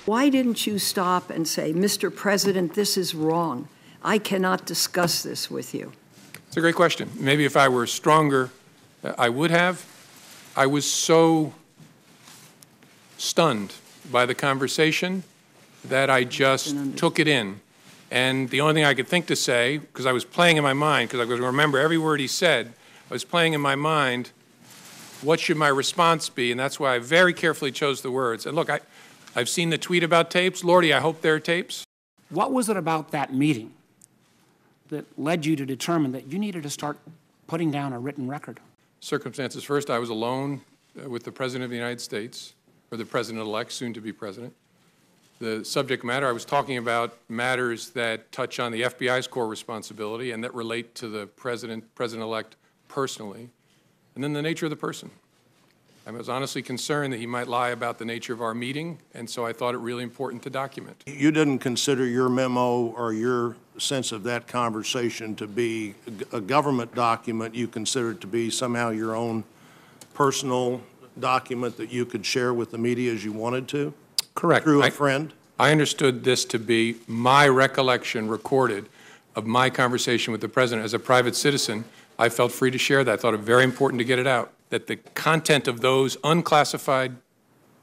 Why didn't you stop and say, Mr. President, this is wrong. I cannot discuss this with you? It's a great question. Maybe if I were stronger, I would have. I was so stunned by the conversation that I just took it in. And the only thing I could think to say, because I was playing in my mind, because I was going to remember every word he said, I was playing in my mind, what should my response be? And that's why I very carefully chose the words. And look, I've seen the tweet about tapes. Lordy, I hope there are tapes. What was it about that meeting that led you to determine that you needed to start putting down a written record? Circumstances first, I was alone with the President of the United States, or the President-elect, soon to be President. The subject matter, I was talking about matters that touch on the FBI's core responsibility and that relate to the President-elect personally, and then the nature of the person. I was honestly concerned that he might lie about the nature of our meeting, and so I thought it really important to document. You didn't consider your memo or your sense of that conversation to be a government document. You considered it to be somehow your own personal document that you could share with the media as you wanted to? Correct. Through a friend? I understood this to be my recollection recorded of my conversation with the President. As a private citizen, I felt free to share that. I thought it very important to get it out, that the content of those unclassified,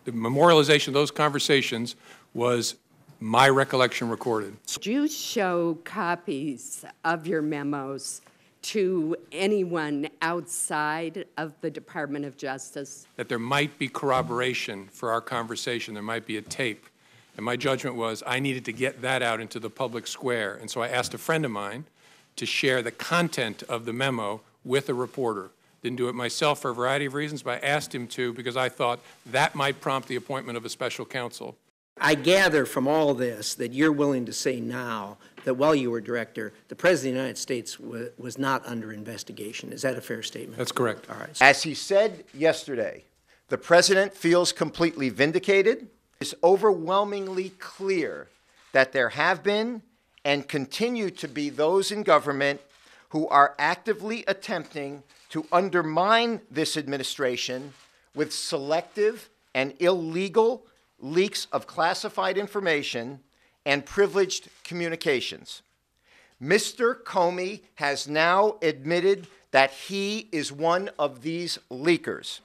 the memorialization of those conversations was my recollection recorded. Did you show copies of your memos to anyone outside of the Department of Justice? That there might be corroboration for our conversation, there might be a tape. And my judgment was I needed to get that out into the public square. And so I asked a friend of mine to share the content of the memo with a reporter. Didn't do it myself for a variety of reasons, but I asked him to because I thought that might prompt the appointment of a special counsel. I gather from all this that you're willing to say now that while you were director, the President of the United States was not under investigation. Is that a fair statement? That's correct. All right. As he said yesterday, the President feels completely vindicated. It's overwhelmingly clear that there have been and continue to be those in government who are actively attempting to undermine this administration with selective and illegal leaks of classified information and privileged communications. Mr. Comey has now admitted that he is one of these leakers.